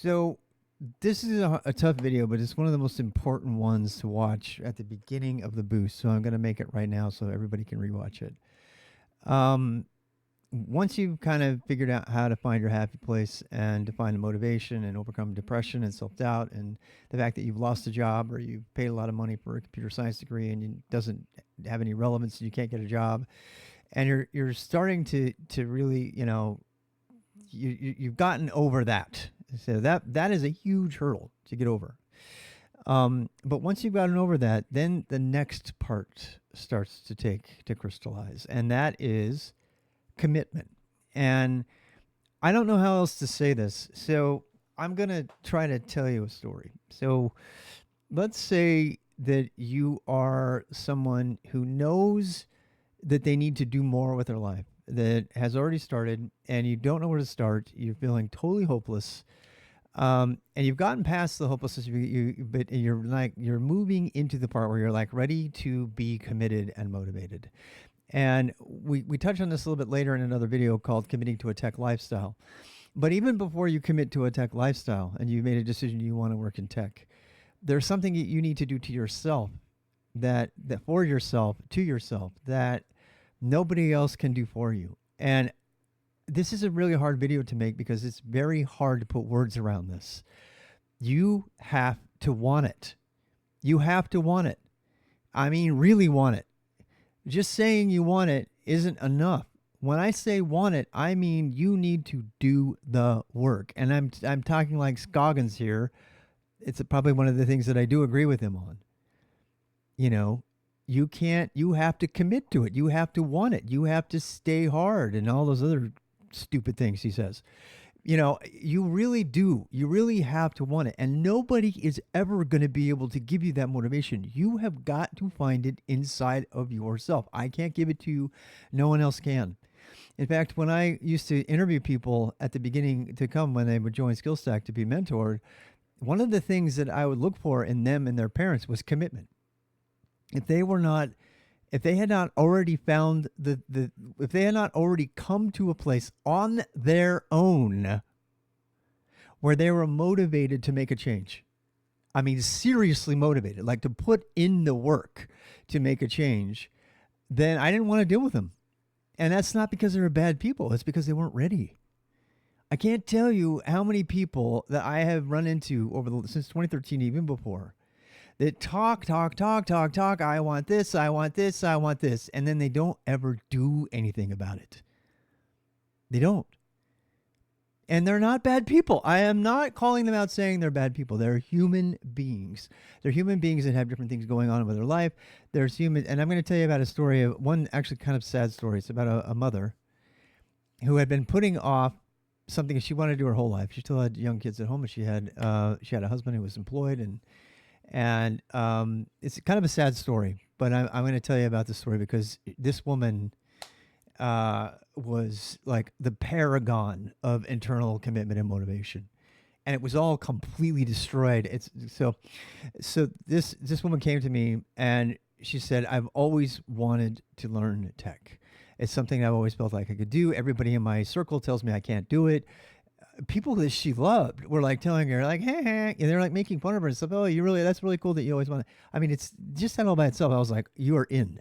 So this is a tough video, but it's one of the most important ones to watch at the beginning of the boost. So I'm going to make it right now so everybody can rewatch it. Um, Once you've kind of figured out how to find your happy place and define the motivation and overcome depression and self doubt and the fact that you've lost a job or you've paid a lot of money for a computer science degree and it doesn't have any relevance and you can't get a job and you're starting to really you've gotten over that. So that is a huge hurdle to get over. But once you've gotten over that, then the next part starts to crystallize, and that is commitment. And I don't know how else to say this, so I'm gonna try to tell you a story. So let's say that you are someone who knows that they need to do more with their life, that has already started, and you don't know where to start. You're feeling totally hopeless, and you've gotten past the hopelessness. But you're moving into the part where you're like ready to be committed and motivated. And we touched on this a little bit later in another video called "Committing to a Tech Lifestyle." But even before you commit to a tech lifestyle and you made a decision you want to work in tech, there's something that you need to do to yourself that for yourself to yourself that nobody else can do for you. And this is a really hard video to make because it's very hard to put words around this. You have to want it. You have to want it. I mean, really want it. Just saying you want it isn't enough. When I say want it, I mean you need to do the work. And I'm talking like Scoggins here. It's probably one of the things that I do agree with him on. You know, you can't, you have to commit to it. You have to want it. You have to stay hard and all those other stupid things he says. You really do. You really have to want it. And nobody is ever going to be able to give you that motivation. You have got to find it inside of yourself. I can't give it to you. No one else can. In fact, when I used to interview people at the beginning to come when they would join SkillStack to be mentored, one of the things that I would look for in them and their parents was commitment. If they were not, if they had not already found if they had not already come to a place on their own where they were motivated to make a change, I mean, seriously motivated, like to put in the work to make a change, then I didn't want to deal with them. And that's not because they were bad people, it's because they weren't ready. I can't tell you how many people that I have run into since 2013, even before, that talk, talk, talk, talk, talk. I want this, I want this, I want this. And then they don't ever do anything about it. They don't. And they're not bad people. I am not calling them out saying they're bad people. They're human beings. They're human beings that have different things going on with their life. There's human, and I'm going to tell you about a story of one actually kind of sad story. It's about a mother who had been putting off something she wanted to do her whole life. She still had young kids at home, and she had a husband who was employed, and it's kind of a sad story. But I'm going to tell you about this story because this woman was like the paragon of internal commitment and motivation, and it was all completely destroyed. It's so this woman came to me and she said, "I've always wanted to learn tech. It's something I've always felt like I could do. Everybody in my circle tells me I can't do it." People that she loved were like telling her, like, "Hey, hey," and they're like making fun of her and stuff. "Oh, that's really cool that you always want to." I mean, it's just that all by itself. I was like, "You are in."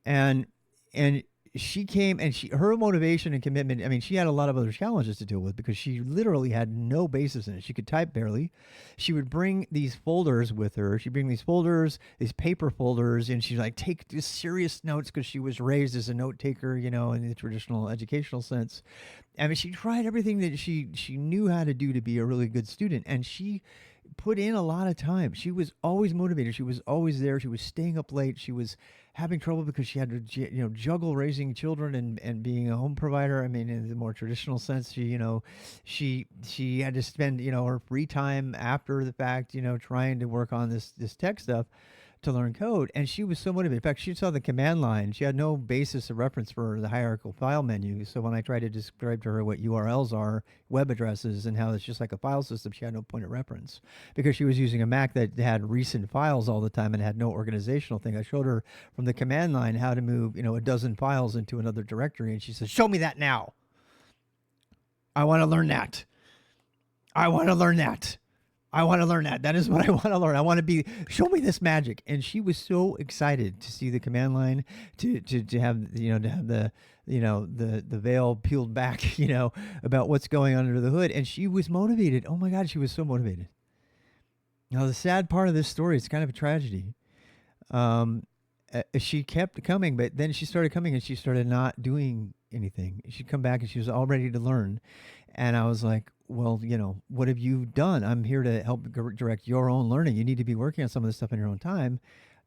And and she came and her motivation and commitment. I mean, she had a lot of other challenges to deal with because she literally had no basis in it. She could type barely. She would bring these folders with her. She'd bring these folders, these paper folders, and she'd like take these serious notes because she was raised as a note taker, in the traditional educational sense. I mean, she tried everything that she knew how to do to be a really good student, and she put in a lot of time. She was always motivated. She was always there. She was staying up late. She was having trouble because she had to juggle raising children and being a home provider. I mean, in the more traditional sense, she had to spend her free time after the fact, trying to work on this tech stuff to learn code. And she was so motivated. In fact, she saw the command line. She had no basis of reference for the hierarchical file menu. So when I tried to describe to her what URLs are, web addresses, and how it's just like a file system, she had no point of reference because she was using a Mac that had recent files all the time and had no organizational thing. I showed her from the command line how to move, a dozen files into another directory. And she said, "Show me that now. I want to learn that." I want to learn that. I want to learn that. That is what I want to learn. I want to be, show me this magic. And she was so excited to see the command line, to have, to have the, the veil peeled back, about what's going on under the hood. And she was motivated. Oh my God, she was so motivated. Now, the sad part of this story, it's kind of a tragedy. She kept coming, but then she started coming and she started not doing anything. She'd come back and she was all ready to learn. And I was like, well, what have you done? I'm here to help direct your own learning. You need to be working on some of this stuff in your own time.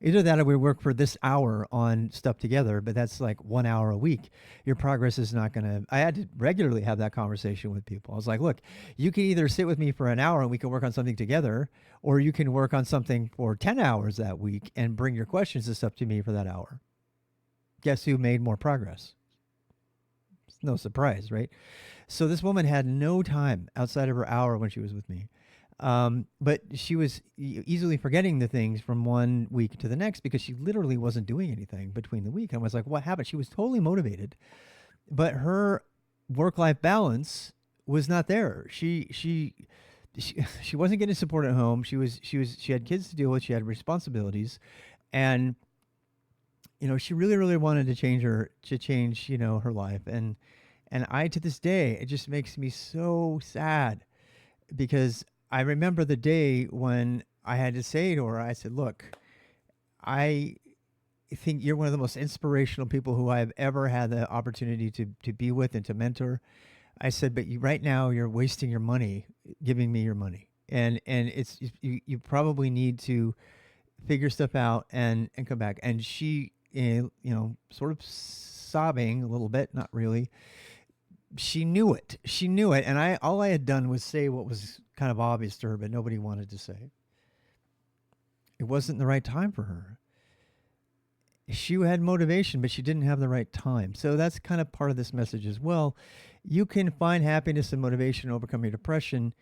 Either that or we work for this hour on stuff together, but that's like 1 hour a week. Your progress is not going to. I had to regularly have that conversation with people. I was like, look, you can either sit with me for an hour and we can work on something together, or you can work on something for 10 hours that week and bring your questions and stuff to me for that hour. Guess who made more progress? It's no surprise, right? So this woman had no time outside of her hour when she was with me. But she was easily forgetting the things from one week to the next because she literally wasn't doing anything between the week. I was like, what happened? She was totally motivated, but her work-life balance was not there. She wasn't getting support at home. She had kids to deal with. She had responsibilities, and she really, really wanted to change her life. And I, to this day, it just makes me so sad because I remember the day when I had to say to her, I said, look, I think you're one of the most inspirational people who I've ever had the opportunity to be with and to mentor. I said, but right now you're wasting your money giving me your money. And it's, you probably need to figure stuff out and come back. And she, sort of sobbing a little bit, not really. She knew it. And all I had done was say what was kind of obvious to her, but nobody wanted to say. It wasn't the right time for her. She had motivation, but she didn't have the right time. So that's kind of part of this message as well. You can find happiness and motivation, overcome your depression,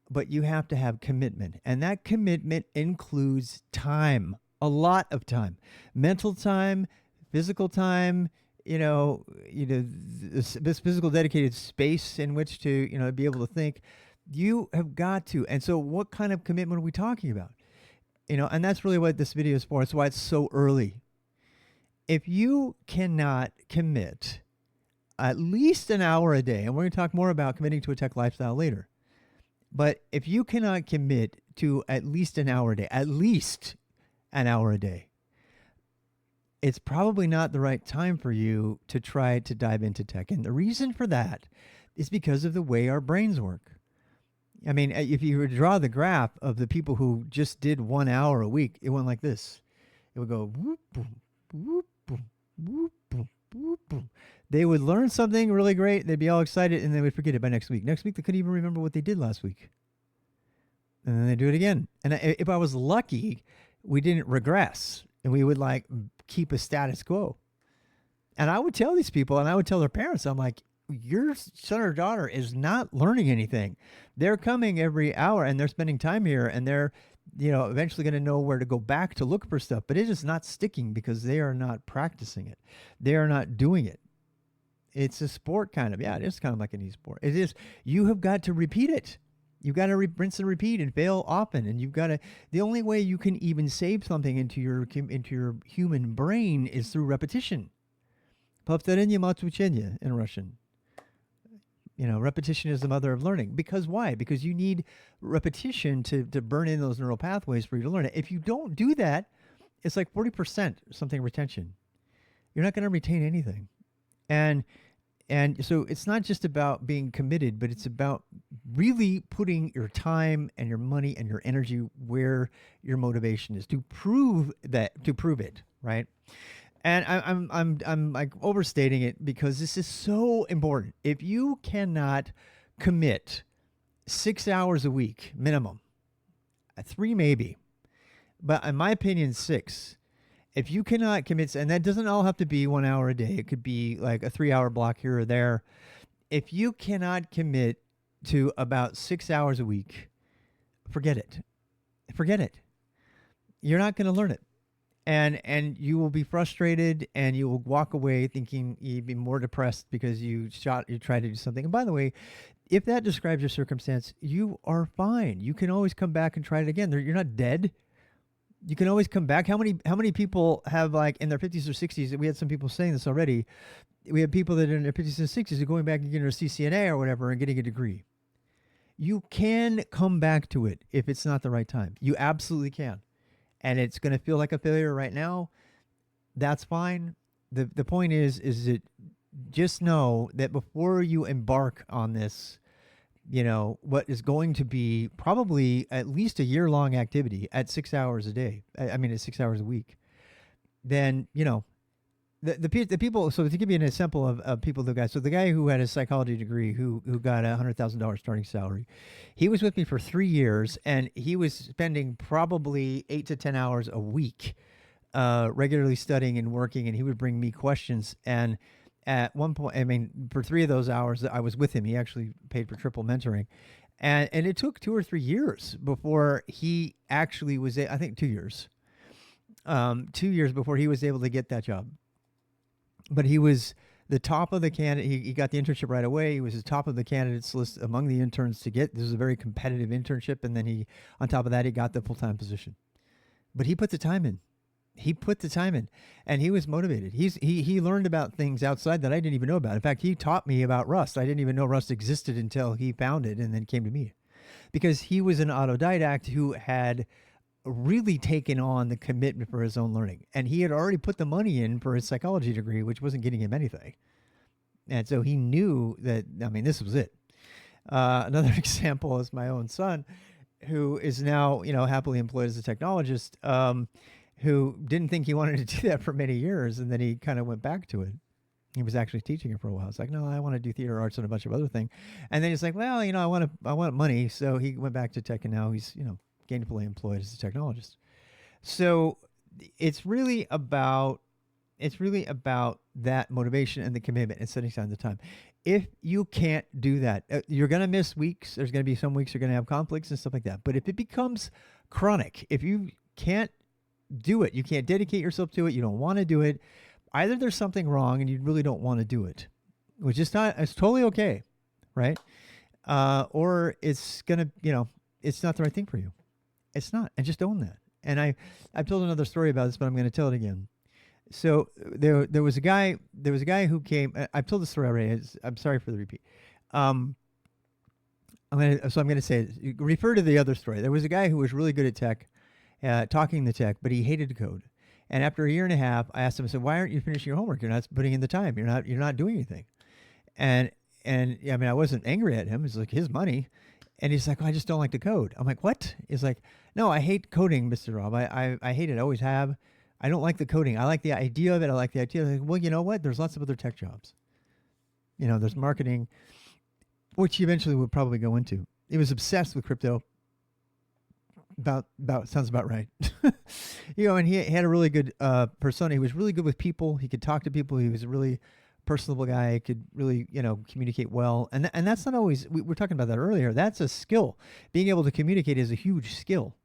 but you have to have commitment. And that commitment includes time, a lot of time, mental time, physical time, this physical dedicated space in which to, be able to think. You have got to. And so what kind of commitment are we talking about? And that's really what this video is for. That's why it's so early. If you cannot commit at least an hour a day, and we're going to talk more about committing to a tech lifestyle later, but if you cannot commit to at least an hour a day, it's probably not the right time for you to try to dive into tech. And the reason for that is because of the way our brains work. I mean, if you were to draw the graph of the people who just did 1 hour a week, it went like this. It would go whoop, boom, whoop, boom, whoop, boom, whoop, boom. They would learn something really great. They'd be all excited, and they would forget it by next week. Next week, they couldn't even remember what they did last week. And then they do it again. And if I was lucky, we didn't regress, and we would keep a status quo. And I would tell these people, and I would tell their parents, I'm like, your son or daughter is not learning anything. They're coming every hour and they're spending time here, and they're, eventually going to know where to go back to look for stuff, but it is not sticking because they are not practicing it. They are not doing it. It's a sport kind of. Yeah, it is kind of like an e-sport. It is. You have got to repeat it. You've got to rinse and repeat and fail often. And you've got to, the only way you can even save something into your human brain is through repetition. Повторение мать учения in Russian. Repetition is the mother of learning. Because why? Because you need repetition to burn in those neural pathways for you to learn it. If you don't do that, it's like 40% something retention. You're not going to retain anything. And so it's not just about being committed, but it's about really putting your time and your money and your energy where your motivation is to prove it, right? And I'm like overstating it because this is so important. If you cannot commit 6 hours a week minimum, 3 maybe, but in my opinion 6. If you cannot commit, and that doesn't all have to be 1 hour a day, it could be like a 3-hour block here or there. If you cannot commit to about 6 hours a week, forget it. You're not going to learn it. And you will be frustrated, and you will walk away thinking you'd be more depressed because you tried to do something. And by the way, If that describes your circumstance, you are fine. You can always come back and try it again. You're not dead. You can always come back. How many people have, like, in their 50s or 60s? We had some people saying this already. We have people that are in their 50s and 60s are going back and getting their CCNA or whatever and getting a degree. You can come back to it if it's not the right time. You absolutely can. And it's going to feel like a failure right now. That's fine. The point is that just know that before you embark on this, what is going to be probably at least a year-long activity at 6 hours a day, I mean, at 6 hours a week, then, the people, so to give you an example of people, the guy who had a psychology degree, who got $100,000 starting salary, he was with me for 3 years, and he was spending probably 8 to 10 hours a week regularly studying and working, and he would bring me questions. And at one point, I mean, for 3 of those hours that I was with him, he actually paid for triple mentoring. And it took 2 or 3 years before he actually was, I think 2 years, 2 years before he was able to get that job. But he was the top of the candidate. He got the internship right away. He was the top of the candidates list among the interns to get. This was a very competitive internship. And then on top of that, he got the full-time position. But he put the time in. And he was motivated. He learned about things outside that I didn't even know about. In fact, he taught me about Rust. I didn't even know Rust existed until he found it and then came to me, because he was an autodidact who had really taken on the commitment for his own learning. And he had already put the money in for his psychology degree, which wasn't getting him anything. And so he knew that, I mean, this was it. Another example is my own son, who is now, happily employed as a technologist, who didn't think he wanted to do that for many years. And then he kind of went back to it. He was actually teaching it for a while. It's like, no, I want to do theater arts and a bunch of other things. And then he's like, well, I want money. So he went back to tech, and now he's, gainfully employed as a technologist. So it's really about that motivation and the commitment and setting aside the time. If you can't do that, you're going to miss weeks. There's going to be some weeks you're going to have conflicts and stuff like that. But if it becomes chronic, if you can't do it, you can't dedicate yourself to it, you don't want to do it, either there's something wrong and you really don't want to do it, which is it's totally okay, right? Or it's going to, it's not the right thing for you. It's not, and just own that. And I've told another story about this, but I'm going to tell it again. So there was a guy who came. I've told the story already. I'm sorry for the repeat. I'm going to say it. Refer to the other story. There was a guy who was really good at tech, talking the tech, but he hated to code. And after a year and a half, I asked him, I said, "Why aren't you finishing your homework? You're not putting in the time. You're not doing anything." And I mean, I wasn't angry at him. It's like his money. And he's like, "Oh, I just don't like to code." I'm like, "What?" He's like, "No, I hate coding, Mr. Rob. I hate it. I always have. I don't like the coding. I like the idea of it. I like the idea." Like, well, you know what? There's lots of other tech jobs. There's marketing, which he eventually would probably go into. He was obsessed with crypto. About sounds about right. And he had a really good persona. He was really good with people. He could talk to people. He was a really personable guy, could really, communicate well. And that's not always, we were talking about that earlier. That's a skill. Being able to communicate is a huge skill.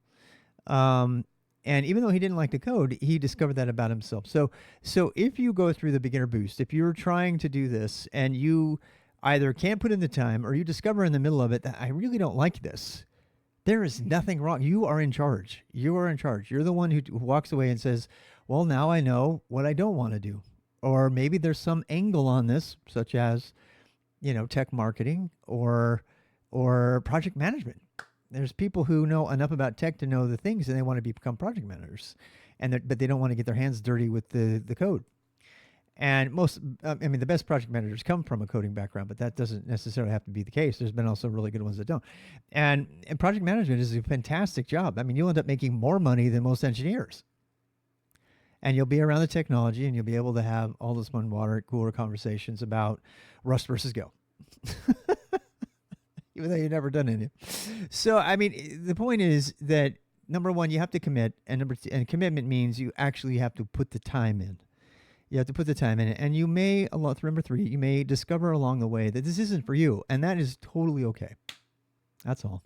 And even though he didn't like to code, he discovered that about himself. So if you go through the beginner boost, if you're trying to do this and you either can't put in the time or you discover in the middle of it that I really don't like this, there is nothing wrong. You are in charge. You are in charge. You're the one who walks away and says, well, now I know what I don't want to do. Or maybe there's some angle on this, such as, tech marketing or project management. There's people who know enough about tech to know the things, and they want to become project managers, but they don't want to get their hands dirty with the code. And the best project managers come from a coding background, but that doesn't necessarily have to be the case. There's been also really good ones that don't. And project management is a fantastic job. I mean, you'll end up making more money than most engineers. And you'll be around the technology, and you'll be able to have all this fun, cooler conversations about Rust versus Go, even though you've never done any. So, I mean, the point is that, number one, you have to commit, and commitment means you actually have to put the time in. You have to put the time in it, and you may, number three, you may discover along the way that this isn't for you, and that is totally okay. That's all.